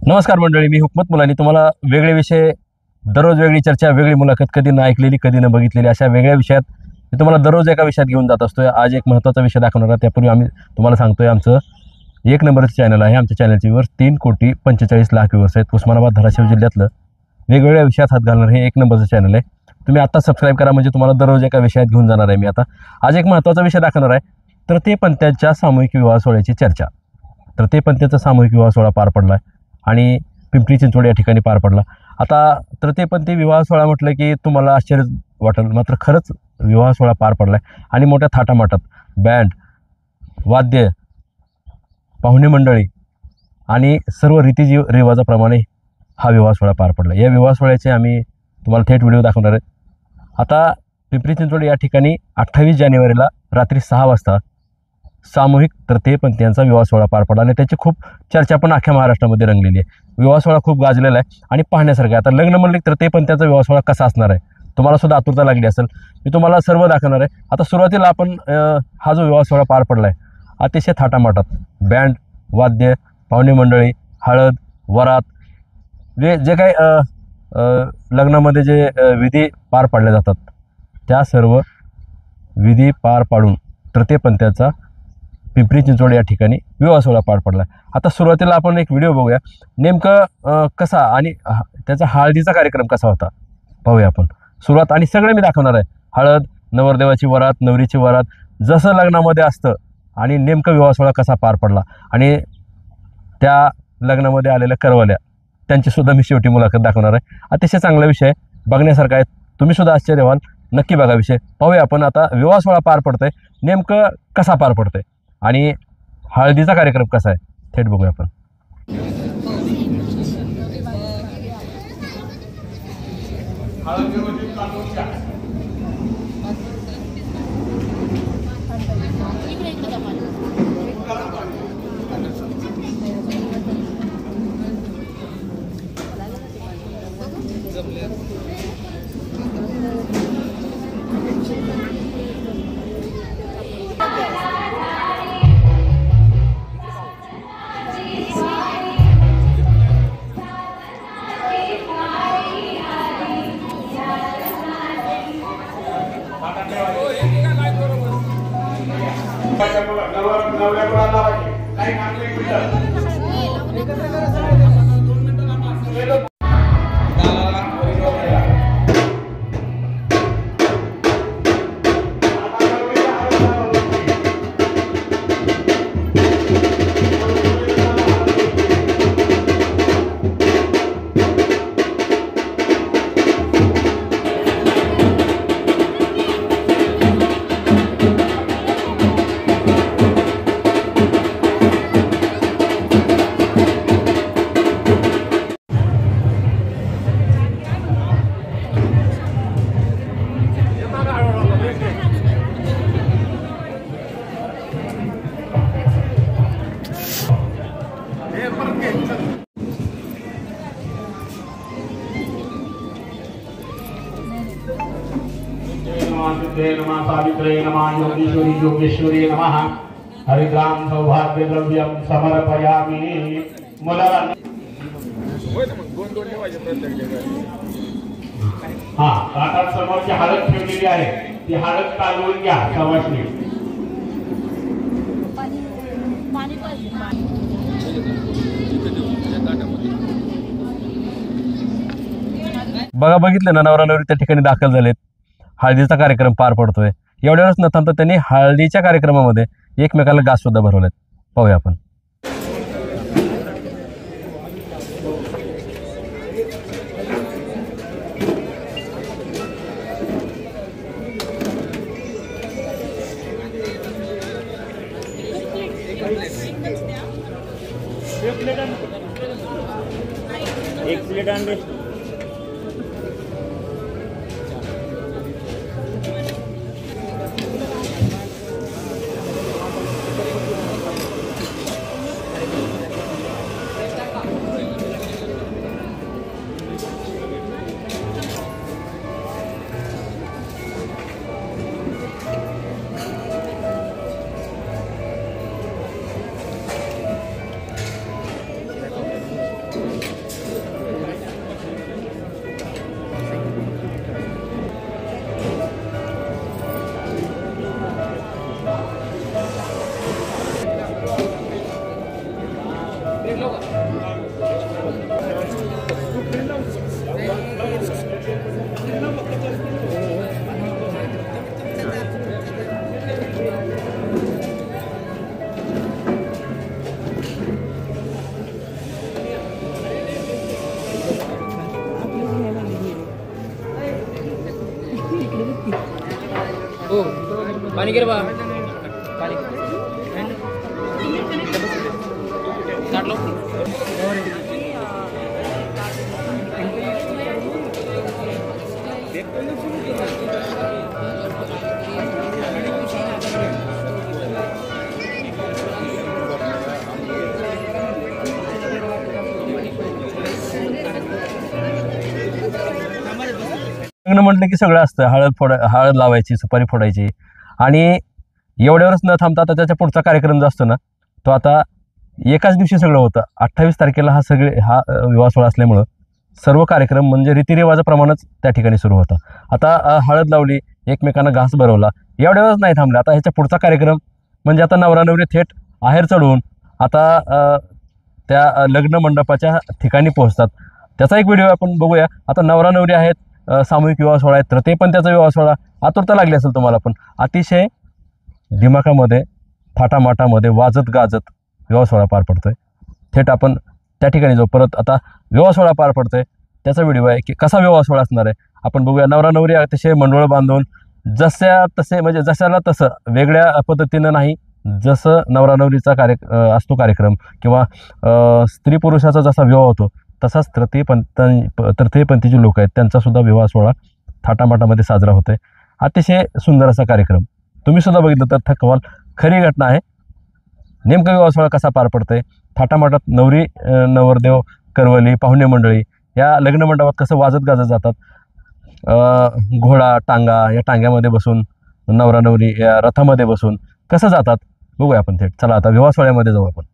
नमस्कार मंडळी, मी हुकमत मुलानी तुम्हाला वेगळे विषय, दररोज वेगळी चर्चा, वेगळी मुलाखत, कधी न ऐकलेली, कधी न बघितलेली अशा वेगळ्या विषयात मी तुम्हाला दररोज एका विषयात घेऊन जात असतोय। आज एक महत्त्वाचा विषय दाखवणार आहे। त्यापूर्वी आम्ही तुम्हाला सांगतोय, आमचं 1 नंबरचं चॅनल आहे। आमच्या चॅनलचे व्ह्यूअर्स 3,45,00,000 व्ह्यूअर्स आहेत। उस्मानाबाद धाराशिव जिल्ह्यातलं वेगवेगळ्या विषयात हात घालणार हे 1 नंबरचं चॅनल आहे। तुम्ही आता सबस्क्राईब करा, म्हणजे तुम्हाला दररोज एका विषयात घेऊन जाणार आहे। मी आता आज एक महत्त्वाचा विषय दाखवणार आहे, तृतीयपंथीयांच्या सामूहिक विवाह सोहळ्याची चर्चा। तृतीयपंथीचा सामूहिक विवाह सोहळा पार पडला आणि पिंपरी चिंचवड या ठिकाणी पार पडला। आता तृतीयपंथी विवाह सोहळा म्हटलं की तुम्हाला आश्चर्य वाटेल, मात्र खरंच विवाह सोहळा पार पडला आहे आणि मोठ्या थाटामाटात बँड, वाद्य, पाहुणे मंडळी आणि सर्व रीती रिवाजाप्रमाणे हा विवाह सोहळा पार पडला। या विवाह सोहळ्याचे आम्ही तुम्हाला थेट व्हिडिओ दाखवणार आहेत। आता पिंपरी चिंचवड या ठिकाणी 28 जानेवारीला रात्री 6 वाजता सामूहिक तृतीयपंथीयांचा विवाह सोहळा पार पडला आणि त्याची खूप चर्चा पण अख्ख्या महाराष्ट्रामध्ये रंगलेली आहे। विवाह सोहळा खूप गाजलेला आहे आणि पाहण्यासारखं आहे। आता लग्न म्हणले तृतीयपंथीयांचा विवाह सोहळा कसा असणार आहे, तुम्हाला सुद्धा आतुरता लागली असेल। मी तुम्हाला सर्व दाखवणार आहे। आता सुरुवातीला आपण हा जो विवाह सोहळा पार पडला आहे, अतिशय थाटामाटात बँड, वाद्य, पाहुणे मंडळी, हळद, वरात, जे काही लग्नामध्ये जे विधी पार पाडले जातात, त्या सर्व विधी पार पाडून तृतीयपंथीयांचा पिंपरी चिंचवड या ठिकाणी विवाह सोहळा पार पडला। आता सुरुवातीला आपण एक व्हिडिओ बघूया, नेमकं कसा आणि त्याचा हळदीचा कार्यक्रम कसा होता पाहूया आपण। सुरुवात आणि सगळे मी दाखवणार आहे, हळद, नवरदेवाची वरात, नवरीची वरात, जसं लग्नामध्ये असतं आणि नेमकं विवाह सोहळा कसा पार पडला आणि त्या लग्नामध्ये आलेल्या करवल्या त्यांची सुद्धा मी शेवटी मुलाखत दाखवणार आहे। अतिशय चांगला विषय बघण्यासारखा आहे, तुम्ही सुद्धा आश्चर्य व्हाल। नक्की बघा विषय। पाहूया आपण आता विवाह सोहळा पार पडतोय, नेमकं कसा पार पडतोय आणि हळदीचा कार्यक्रम कसा आहे, थेट बघूया आपण। नमः सावित्रे नमः योगीश्वरी योगेश्वरी नमः हरिद्राम सौभाग्य द्रव्यम समर्पयामि। मुलाला आता समोरची हळद ठेवलेली आहे, ती हळद काढून घ्या सवाशणी। बघा, बघितलं ना, नवरा नवरी त्या ठिकाणी दाखल झालेत, हळदीचा कार्यक्रम पार पडतोय। एवढ्यावरच न थांबता त्यांनी हळदीच्या कार्यक्रमामध्ये एकमेकाला गास सुद्धा भरवलेत, पाहूया आपण। एक प्लेट अंडे लग्न म्हटलं की सगळं असतं. हळद लावायची, सुपारी फोडायची आणि एवढ्यावरच न थांबता आता त्याच्या पुढचा कार्यक्रम जो असतो ना तो आता एकाच दिवशी सगळं होतं. 28 तारखेला हा विवाह सोहळा असल्यामुळं सर्व कार्यक्रम म्हणजे रीतिरिवाजाप्रमाणेच त्या ठिकाणी सुरू होता. आता हळद लावली, एकमेकांना घास भरवला, एवढ्यावरच नाही थांबलं. आता ह्याच्या पुढचा कार्यक्रम म्हणजे आता नवरा नवरी थेट आहेर चढवून आता त्या लग्न मंडपाच्या ठिकाणी पोहोचतात. त्याचा एक व्हिडिओ आपण बघूया. आता नवरा नवरी आहेत, सामूहिक विवाह सोहळा आहेत, तर ते पण त्याचा विवाह सोहळा आतुरता लागली असेल तुम्हाला पण. अतिशय दिमाखामध्ये थाटामाटामध्ये वाजत गाजत विवाह सोहळा पार पडतोय. थेट आपण त्या ठिकाणी जाऊ. परत आता विवाह सोहळा पार पडतोय त्याचा व्हिडिओ आहे की कसा विवाह सोहळा असणार आहे आपण बघूया. नवरा नवरी अतिशय मंडोळ बांधून तसे म्हणजे जशाला तसं वेगळ्या पद्धतीनं नाही, जसं नवरा नवरीचा असतो कार्यक्रम किंवा स्त्री पुरुषाचा जसा विवाह होतो तसाच तृतीयपंथीचे लोक आहेत त्यांचासुद्धा विवाह सोहळा थाटामाटामध्ये साजरा होतो आहे. अतिशय सुंदर असा कार्यक्रम तुम्ही सुद्धा बघितलं तर थकवाल. खरी घटना आहे. नेमका विवाह सोहळा कसा पार पडतोय थाटामाटात. नवरी नवरदेव, करवली, पाहुणे मंडळी या लग्न मंडपात कसं वाजत गाजत जातात. घोडा, टांगा, या टांग्यामध्ये बसून नवरा नवरी या रथामध्ये बसून कसं जातात बघूया आपण थेट. चला आता विवाह सोहळ्यामध्ये जाऊ आपण.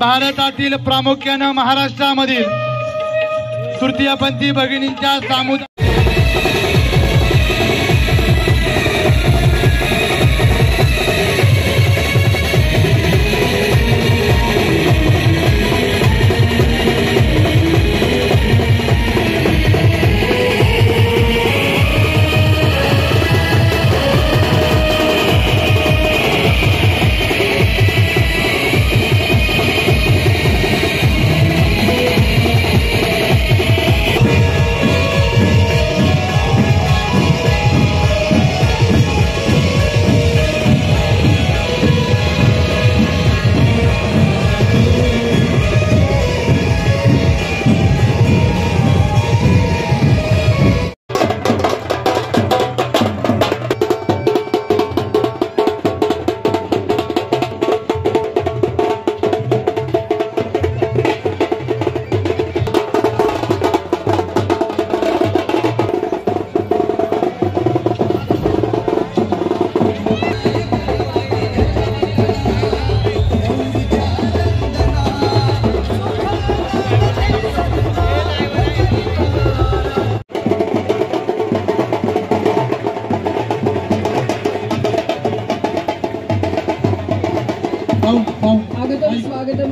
भारतातील प्रामुख्याने महाराष्ट्रामधील तृतीयपंथी भगिनींच्या सामुदायिक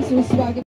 स्वागतम सुस्वागत.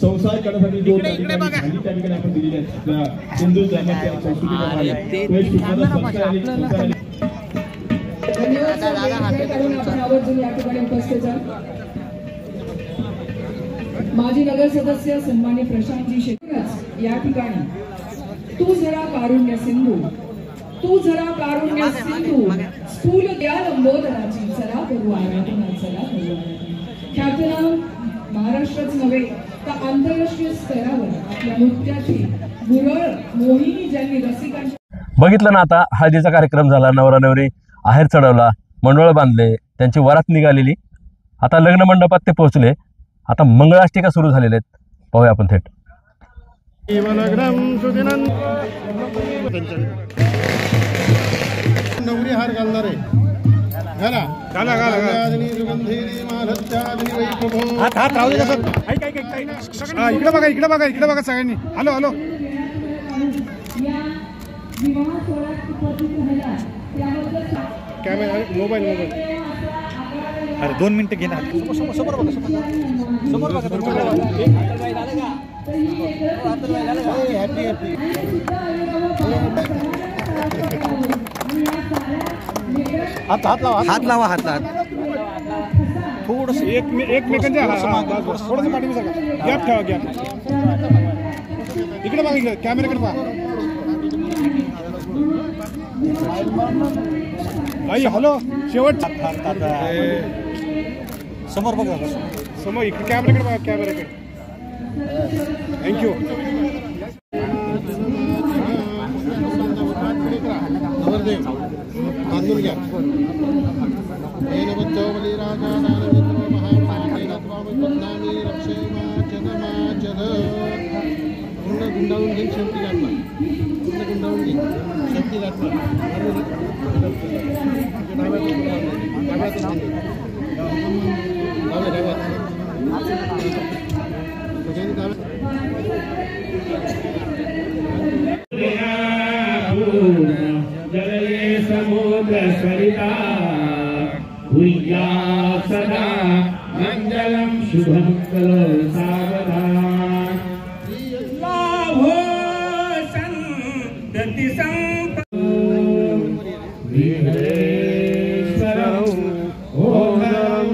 संसार करण्यासाठी जो त्या ठिकाणी आपण दिलेली आहेत हिंदू धर्माच्या संस्कृतीचा भाग आहे. तो एक शिकवणारा संस्कार आणि संस्कार आहे. धन्यवाद सर. वेळ काढून आपण आवर्जून या ठिकाणी उपस्थित झाला. माजी नगर सदस्य सन्माननीय प्रशांतजी शेखरच या ठिकाणी तू जरा कारुण्य सिंधू, तू जरा कारुण्य सिंधू, स्थूल त्या लंबोदराची चला करू आराधना, चला करू आराधना. ख्यातनाम महाराष्ट्रच नव्हे तर आंतरराष्ट्रीय स्तरावर आपल्या नृत्याची गुरळ मोहिनी ज्यांनी रसिकांची. बघितलं ना, आता हळदीचा कार्यक्रम झाला, नवरा नवरी आहेर चढवला, मंडळ बांधले, त्यांची वरात निघालेली, आता लग्न मंडपात ते पोहोचले. आता मंगळाष्टिका सुरू झालेल्या आहेत. पाहूया आपण थेट. नवरी हार घालणार आहे. घाला घाला घाला हात राहू दे. इकडे बघा, इकडे बघा, इकडे बघा सगळ्यांनी. Hello hello. Camera mobile mobile. अरे 2 मिनिटं घे ना. समोर बघा, समोर बघा. Happy happy. हात लावा, हात लावा. थोडंसं एकमेकांच्या थोडंसं पाठीवर सरका. गॅप ठेवा, गॅप. इकडे बघा, इकडे कॅमेराकडे पहा. आई हॅलो. शेवट समोर बघा, समोर इकडे कॅमेराकडे बघा, कॅमेराकडे. थँक्यू. नवरदेव बांधून घ्या. पूर्ण गुंडाळून घेईन, शेवटी घातला. पूर्ण गुंडाळून घेईन, शेवटी घातला. जले समुद्र सरिता भूया सदा मंगलम शुभम करो सावधान. लाभो संतति संपत्ति विघ्नेश्वरं ओघरं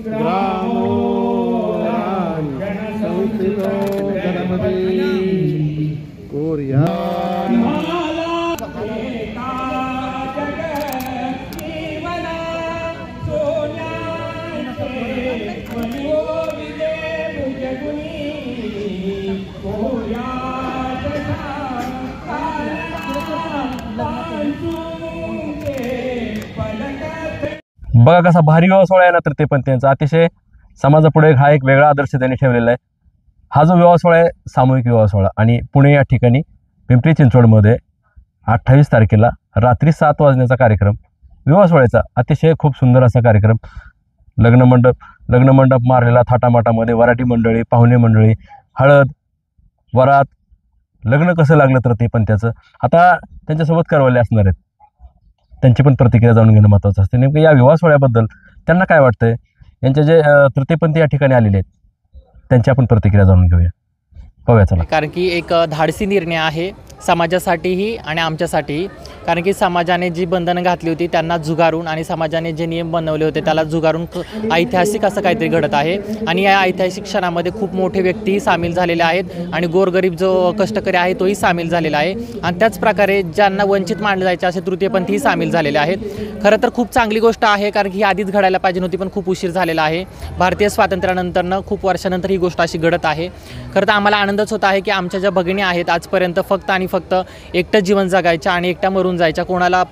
ग्रामो गणसंस्थितो गणपति कोरिया. बघा कसा भारी विवाह सोहळा आहे ना, तर ते पण त्यांचा अतिशय समाजापुढे हा एक वेगळा आदर्श त्यांनी ठेवलेला आहे. हा जो विवाह सोहळा आहे सामूहिक विवाह सोहळा, आणि पुणे या ठिकाणी पिंपरी चिंचवडमध्ये 28 तारखेला रात्री 7 वाजण्याचा कार्यक्रम, विवाह सोहळ्याचा अतिशय खूप सुंदर असा कार्यक्रम, लग्नमंडप मारलेला थाटामाटामध्ये, वराठी मंडळी, पाहुणे मंडळी, हळद, वरात, लग्न कसं लागलं तर ते पण त्याचं आता त्यांच्यासोबत करवले असणार आहेत, त्यांची पण प्रतिक्रिया जाणून घेणं महत्त्वाचं असते. नेमकं या विवाह सोहळ्याबद्दल त्यांना काय वाटतंय, यांचे जे तृतीयपंथी या ठिकाणी आलेले आहेत त्यांची आपण प्रतिक्रिया जाणून घेऊया. पाहूया चला. कारण की एक धाडसी निर्णय आहे समाजासाठीही आणि आमच्यासाठीही. कारण की समाजाने जी बंधनं घातली होती त्यांना झुगारून आणि समाजाने जे नियम बनवले होते त्याला झुगारून ऐतिहासिक असं काहीतरी घडत आहे. आणि या ऐतिहासिक क्षणामध्ये खूप मोठे व्यक्तीही सामील झालेले आहेत आणि गोरगरीब जो कष्टकरी आहे तोही सामील झालेला आहे. आणि त्याच प्रकारे ज्यांना वंचित मानले जायचे असे तृतीयपंथीही सामील झालेले आहेत. खरं तर खूप चांगली गोष्ट आहे, कारण की ही आधीच घडायला पाहिजे नव्हती, पण खूप उशीर झालेला आहे. भारतीय स्वातंत्र्यानंतरनं खूप वर्षानंतर ही गोष्ट अशी घडत आहे. खरं तर आम्हाला आनंदच होत आहे की आमच्या ज्या भगिनी आहेत आजपर्यंत फक्त आणि फक्त एकटं जीवन जगायच्या आणि एकट्या मरून जायच्या, कोणाला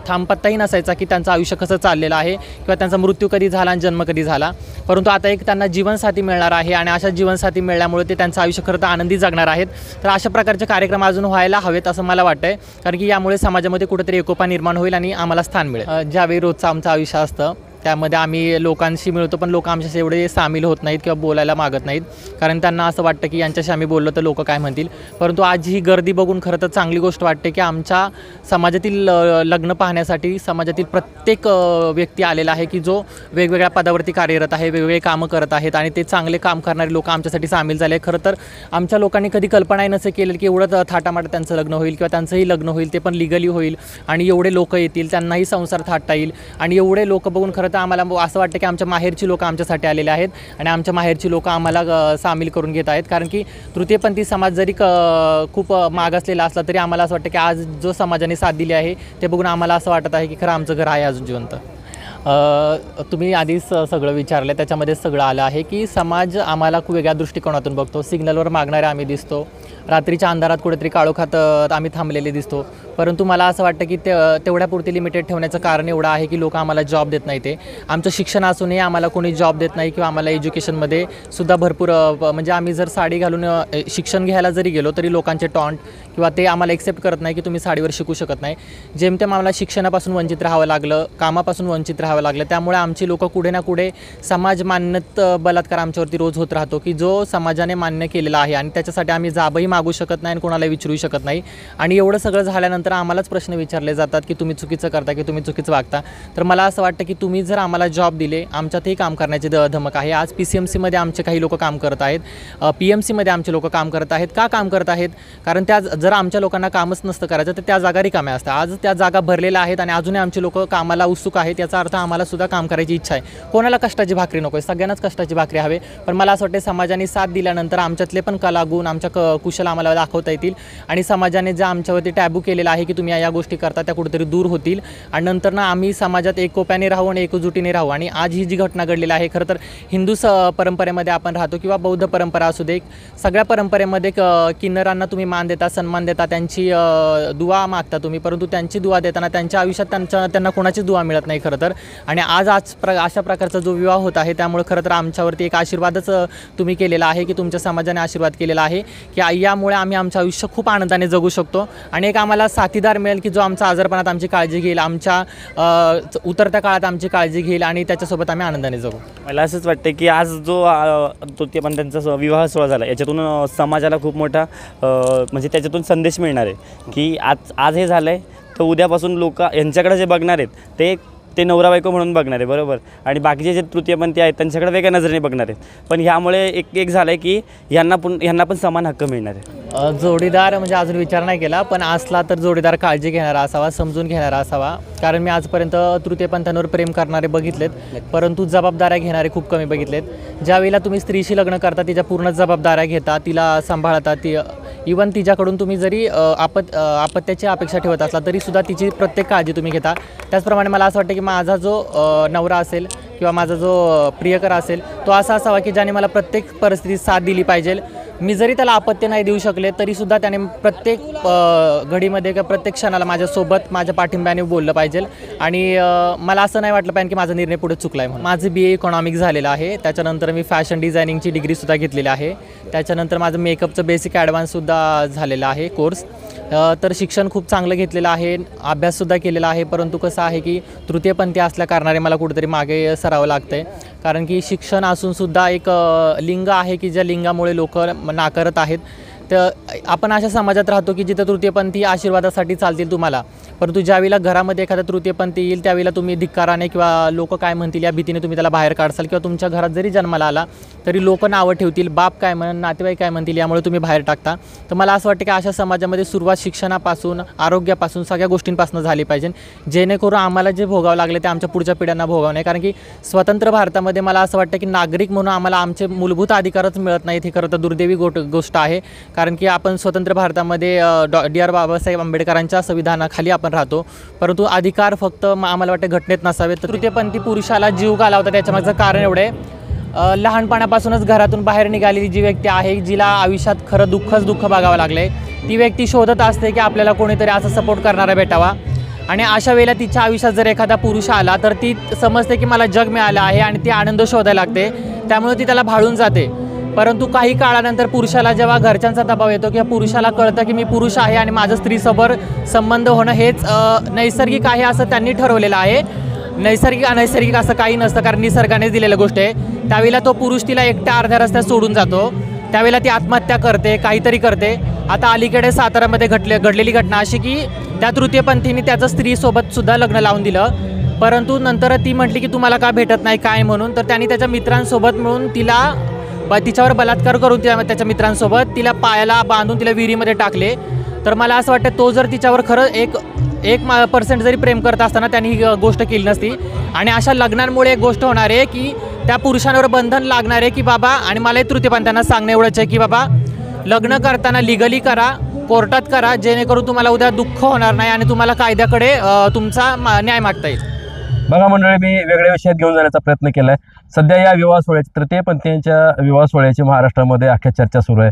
थांबपत्ताही नसायचा की त्यांचं आयुष्य कसं चाललेलं आहे किंवा त्यांचा मृत्यू कधी झाला आणि जन्म कधी झाला. परंतु आता एक त्यांना जीवनसाथी मिळणार आहे आणि अशा जीवनसाथी मिळाल्यामुळे ते त्यांचं आयुष्य खरं तर आनंदी जगणार आहेत. तर अशा प्रकारचे कार्यक्रम अजून व्हायला हवेत असं मला वाटतं आहे, कारण की यामुळे समाजामध्ये कुठेतरी एकोपा निर्माण होईल आणि आम्हाला स्थान मिळेल. ज्यावेळी रोजचं आमचं आयुष्य असतं त्यामध्ये आम्ही लोकांशी मिळतो, पण लोक आमच्याशी एवढे सामील होत नाहीत किंवा बोलायला मागत नाहीत, कारण त्यांना असं वाटतं की यांच्याशी आम्ही बोललो तर लोक काय म्हणतील. परंतु आज ही गर्दी बघून खरं तर चांगली गोष्ट वाटते की आमच्या समाजातील लग्न पाहण्यासाठी समाजातील प्रत्येक व्यक्ती आलेला आहे की जो वेगवेगळ्या पदावरती कार्यरत आहे, वेगवेगळे कामं करत आहेत आणि ते चांगले काम करणारे लोक आमच्यासाठी सामील झाले. खरं तर आमच्या लोकांनी कधी कल्पनाही नसे केलं की एवढं थाटामाट त्यांचं लग्न होईल किंवा त्यांचंही लग्न होईल, ते पण लिगली होईल आणि एवढे लोक येतील, त्यांनाही संसार थाटता येईल. आणि एवढे लोक बघून खरं तर आम्हाला असं वाटतं की आमच्या माहेरची लोक आमच्यासाठी आलेले आहेत आणि आमच्या माहेरची लोक आम्हाला सामील करून घेत आहेत. कारण की तृतीयपंथी समाज जरी खूप मागासलेला असला तरी आम्हाला असं वाटतं की आज जो समाजाने साथ दिली आहे ते बघून आम्हाला असं वाटत आहे की खरं आमचं घर आहे अजून जिवंत. तुम्ही आधीच सगळं विचारलं, त्याच्यामध्ये सगळं आलं आहे की समाज आम्हाला खूप वेगळ्या दृष्टिकोनातून बघतो. सिग्नलवर मागणारे आम्ही दिसतो, रात्रीच्या अंधारात कुठेतरी काळोखात आम्ही थांबलेले दिसतो. परंतु मला असं वाटतं की तेवढ्यापुरती लिमिटेड ठेवण्याचं कारण एवढं आहे की लोक आम्हाला जॉब देत नाही. ते आमचं शिक्षण असूनही आम्हाला कोणी जॉब देत नाही किंवा आम्हाला एज्युकेशनमध्ये सुद्धा भरपूर म्हणजे आम्ही जर साडी घालून शिक्षण घ्यायला जरी गेलो तरी लोकांचे टॉन्ट किंवा ते आम्हाला एक्सेप्ट करत नाही की तुम्ही साडीवर शिकू शकत नाही. जेमतेम आम्हाला शिक्षणापासून वंचित राहावं लागलं, कामापासून वंचित राहावं लागलं. त्यामुळे आमची लोकं कुठे ना कुठे समाज मान्यत बलात्कार आमच्यावरती रोज होत राहतो की जो समाजाने मान्य केलेला आहे आणि त्याच्यासाठी आम्ही जाबही मागू शकत नाही आणि कोणाला विचारू शकत नाही. आणि एवढं सगळं झाल्यानंतर आम्हालाच प्रश्न विचारले जातात की तुम्ही चुकीचं करता की तुम्ही चुकीचं वागता. तर मला असं वाटतं की तुम्ही जर आम्हाला जॉब दिले, आमच्यातही काम करण्याची धमक आहे. आज PCMCमध्ये आमचे काही लोक काम करत आहेत, PMCमध्ये आमचे लोक काम करत आहेत. का काम करत आहेत? कारण त्या जर आमच्या लोकांना कामच नसतं करायचं तर त्या जागा रिकाम्या असतात. आज त्या जागा भरलेल्या आहेत आणि अजूनही आमचे लोक कामाला उत्सुक आहेत. याचा अर्थ आम्हाला सुद्धा काम करायची इच्छा आहे. कोणाला कष्टाची भाकरी नको आहे, सगळ्यांनाच कष्टाची भाकरी हवे. पण मला असं वाटतं समाजाने साथ दिल्यानंतर आमच्यातले पण कलागुण, आमच्या कुशल आम्हाला दाखवता येतील आणि समाजाने जे आमच्यावरती टॅबू केलेला आहे की तुम्ही या गोष्टी करता त्या कुठेतरी दूर होतील आणि नंतर ना आम्ही समाजात एकोप्याने राहू आणि एकजुटीने राहू. आणि आज ही जी घटना घडलेली आहे, खरं तर हिंदू परंपरेमध्ये आपण राहतो किंवा बौद्ध परंपरा असू दे, सगळ्या परंपरेमध्ये किन्नरांना तुम्ही मान देता, सन्मान देता, त्यांची दुआ मागता तुम्ही, परंतु त्यांची दुआ देताना त्यांच्या आयुष्यात त्यांना कोणाची दुआ मिळत नाही खरं तर. आणि आज अशा प्रकारचा जो विवाह होत आहे त्यामुळे खरं तर आमच्यावरती एक आशीर्वादच तुम्ही केलेला आहे की तुमच्या समाजाने आशीर्वाद केलेला आहे की यामुळे आम्ही आमचं आयुष्य खूप आनंदाने जगू शकतो आणि एक आम्हाला साथीदार मिळेल की जो आमच्या आजारपणात आमची काळजी घेईल, आमच्या उतरत्या काळात आमची काळजी घेईल आणि त्याच्यासोबत आम्ही आनंदाने जगू. मला असंच वाटतं की आज जो तृतीयपंथीयांचा विवाह सोहळा झाला याच्यातून समाजाला खूप मोठा म्हणजे त्याच्यातूून संदेश मिळणार आहे की आज हे झालं आहे तर उद्यापासून लोक यांच्याकडे जे बघणार आहेत ते नवरा बायको म्हणून बघणार आहे, बरोबर. आणि बाकीचे जे तृतीयपंथी आहेत त्यांच्याकडे वेगळ्या नजरेने बघणार आहेत. पण ह्यामुळे एक झालं आहे की ह्यांना पण समान हक्क मिळणार आहे. जोडीदार म्हणजे अजून विचार नाही केला, पण असला तर जोडीदार काळजी घेणारा असावा, समजून घेणारा असावा. कारण मी आजपर्यंत तृतीयपंथांवर प्रेम करणारे बघितलेत, परंतु जबाबदाऱ्या घेणारे खूप कमी बघितलेत. ज्यावेळेला तुम्ही स्त्रीशी लग्न करता तिच्या पूर्ण जबाबदाऱ्या घेता, तिला सांभाळता, इवन तिच्याकडून तुम्ही जरी अपत्याची अपेक्षा ठेवत असला तरीसुद्धा तिची प्रत्येक काळजी तुम्ही घेता. त्याचप्रमाणे मला असं वाटतं की माझा जो नवरा असेल किंवा माझा जो प्रियकर असेल तो असा असावा की ज्याने मला प्रत्येक परिस्थितीत साथ दिली पाहिजे. मी जरी त्याला अपत्य नाही देऊ शकले तरीसुद्धा त्याने प्रत्येक घडीमध्ये किंवा प्रत्येक क्षणाला माझ्यासोबत माझ्या पाठिंब्याने बोललं पाहिजे आणि मला असं नाही वाटलं पाहिजे की माझा निर्णय पुढे चुकला आहे म्हणून. माझं BA इकॉनॉमिक्स झालेलं आहे, त्याच्यानंतर मी फॅशन डिझायनिंगची डिग्रीसुद्धा घेतलेली आहे, त्याच्यानंतर माझं मेकअपचं बेसिक ॲडव्हान्ससुद्धा झालेलं आहे कोर्स. तर शिक्षण खूप चांगलं घेतलेलं आहे, अभ्याससुद्धा केलेला आहे, परंतु कसं आहे की तृतीयपंथी असल्या कारणाने मला कुठेतरी मागे सरावं लागतं आहे. कारण की शिक्षण असूनसुद्धा एक लिंग आहे की ज्या लिंगामुळे लोक नाकारत आहेत. तर आपण अशा समाजात राहतो की जिथं तृतीयपंथी आशीर्वादासाठी चालतील तुम्हाला, परंतु ज्यावेळेला घरामध्ये एखादा तृतीयपंथी येईल त्यावेळेला तुम्ही धिक्काराने किंवा लोक काय म्हणतील या भीतीने तुम्ही त्याला बाहेर काढसाल किंवा तुमच्या घरात जरी जन्माला आला तरी लोक नावं ठेवतील, बाप काय म्हणून, नातेवाईक काय म्हणतील, यामुळे तुम्ही बाहेर टाकता. तर मला असं वाटतं की अशा समाजामध्ये सुरुवात शिक्षणापासून, आरोग्यापासून, सगळ्या गोष्टींपासून झाली पाहिजे, जेणेकरून आम्हाला जे भोगावं लागले ते आमच्या पुढच्या पिढ्यांना भोगावं नाही. कारण की स्वतंत्र भारतामध्ये मला असं वाटतं की नागरिक म्हणून आम्हाला आमचे मूलभूत अधिकारच मिळत नाहीत. हे खरं तर दुर्दैवी गोष्ट आहे. कारण की आपण स्वतंत्र भारतामध्ये DR बाबासाहेब आंबेडकरांच्या संविधानाखाली आपण राहतो, परंतु अधिकार फक्त आम्हाला वाटतं घटनेत नसावेत. तृतीयपंथी पुरुषाला जीव घालावता त्याच्यामागचं कारण एवढे लहानपणापासूनच घरातून बाहेर निघालेली जी व्यक्ती आहे, जिला आयुष्यात खरं दुःख बघावं लागले, ती व्यक्ती शोधत असते की आपल्याला कोणीतरी असं सपोर्ट करणारा भेटावा. आणि अशा वेळेला तिच्या आयुष्यात जर एखादा पुरुष आला तर ती समजते की मला जग मिळालं आहे आणि ती आनंद शोधायला लागते, त्यामुळे ती त्याला भाळून जाते. परंतु काही काळानंतर पुरुषाला जेव्हा घरच्यांचा दबाव येतो किंवा पुरुषाला कळतं की मी पुरुष आहे आणि माझं स्त्रीसोबत संबंध होणं हेच नैसर्गिक आहे असं त्यांनी ठरवलेलं आहे. नैसर्गिक अनैसर्गिक असं काही नसतं, कारण निसर्गानेच दिलेली गोष्ट आहे. त्यावेळेला तो पुरुष तिला एकट्या अर्ध्या रस्त्यात सोडून जातो, त्यावेळेला ती आत्महत्या करते, काहीतरी करते. आता अलीकडे सातारामध्ये घडलेली घटना अशी की त्या तृतीयपंथीने त्याचं स्त्रीसोबतसुद्धा लग्न लावून दिलं, परंतु नंतर ती म्हटली की तुम्हाला का भेटत नाही काय म्हणून, तर त्यांनी त्याच्या मित्रांसोबत मिळून तिच्यावर बलात्कार करून त्याच्या मित्रांसोबत तिला पायाला बांधून तिला विहिरीमध्ये टाकले. तर मला असं वाटतं तो जर तिच्यावर खरं 1% जरी प्रेम करत असताना त्यांनी ही गोष्ट केली नसती. आणि अशा लग्नांमुळे एक गोष्ट होणार आहे की त्या पुरुषांवर बंधन लागणार आहे की बाबा, आणि मला तृतीयपंथींना सांगणं एवढंच आहे की बाबा लग्न करताना लिगली करा, कोर्टात करा, जेणेकरून तुम्हाला उद्या दुःख होणार नाही आणि तुम्हाला कायद्याकडे तुमचा न्याय मागता येईल. बघा मंडळी, मी वेगळ्या विषयात घेऊन जाण्याचा प्रयत्न केला आहे. सध्या या विवाह सोहळ्याची, तृतीयपंथींच्या विवाह सोहळ्याची महाराष्ट्रामध्ये अख्ख्या चर्चा सुरू आहे.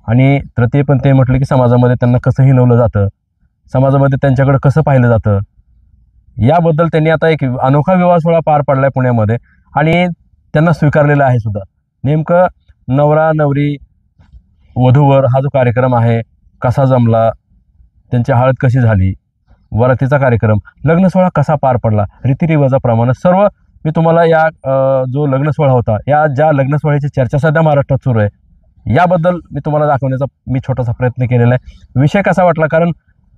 आणि तृतीयपंथी म्हटलं की समाजामध्ये त्यांना कसं हिणवलं जातं, समाजामध्ये त्यांच्याकडे कसं पाहिलं जातं, याबद्दल त्यांनी आता एक अनोखा विवाह सोहळा पार पाडला आहे पुण्यामध्ये आणि त्यांना स्वीकारलेला आहे सुद्धा. नेमकं नवरा नवरी वधूवर हा जो कार्यक्रम आहे कसा जमला, त्यांची हळद कशी झाली, वरातीचा कार्यक्रम, लग्न सोहळा कसा पार पडला, रीतिरिवाजाप्रमाणे सर्व मी तुम्हाला या जो लग्न सोहळा होता, या ज्या लग्न सोहळ्याची चर्चा सध्या महाराष्ट्रात सुरू आहे याबद्दल मी तुम्हाला दाखवण्याचा मी छोटासा प्रयत्न केलेला आहे. विषय कसा वाटला, कारण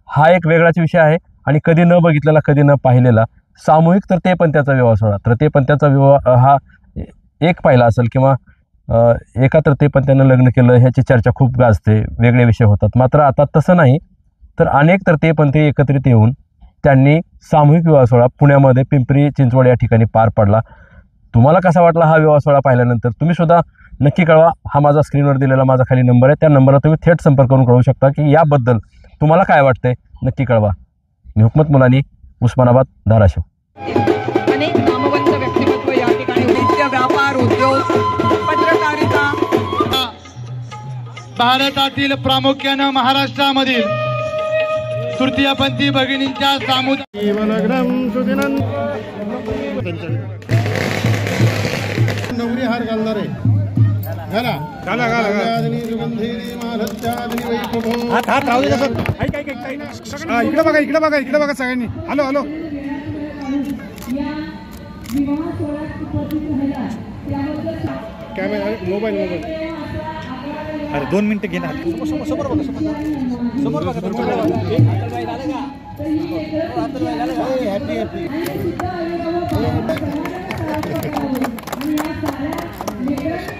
हा एक वेगळाच विषय आहे आणि कधी न बघितलेला, कधी न पाहिलेला सामूहिक तृतीयपंथीचा विवाह सोहळा. तृतीयपंथीचा विवाह हा एक पाहिला असेल किंवा एका तृतीयपंथीनं लग्न केलं ह्याची चर्चा खूप गाजते, वेगळे विषय होतात. मात्र आता तसं नाही, तर अनेक तृतीयपंथी एकत्रित येऊन त्यांनी सामूहिक विवाह सोहळा पुण्यामध्ये पिंपरी चिंचवड या ठिकाणी पार पडला. तुम्हाला कसा वाटला हा विवाह सोहळा पाहिल्यानंतर तुम्ही सुद्धा नक्की कळवा. हा माझा स्क्रीनवर दिलेला माझा खाली नंबर आहे, त्या नंबरला तुम्ही थेट संपर्क करून कळवू शकता की याबद्दल तुम्हाला काय वाटतंय, नक्की कळवा. मी हुकमत मुलानी, उस्मानाबाद, धाराशिव. अनेक नामवंत व्यक्तिमत्व या ठिकाणी नित्य व्यापार, उद्योग, पत्रकारिता. भारतातील प्रामुख्यानं महाराष्ट्रामधील तृतीयपंथी भगिनींच्या नवरी हार घालणार आहे. इकडे बघा सगळ्यांनी. Hello camera, mobile. अरे 2 मिनिटं घे ना. समोर बघा.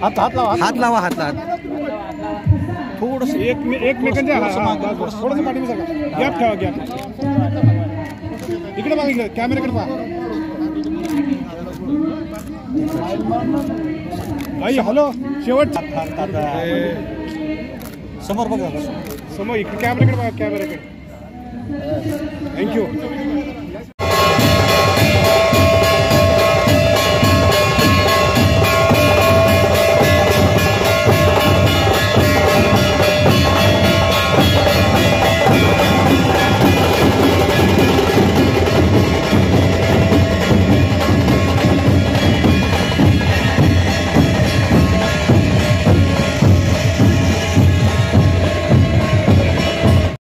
हात लावा. थोडस एकमेकांच्या थोडंसं पाठीमागे सगळं गॅप ठेवा. इकडे बघा, इकडे कॅमेराकडे पहा. आई हॅलो, शेवट समोर बघा. समोर इकडे कॅमेराकडे बघा, कॅमेराकडे. थँक्यू.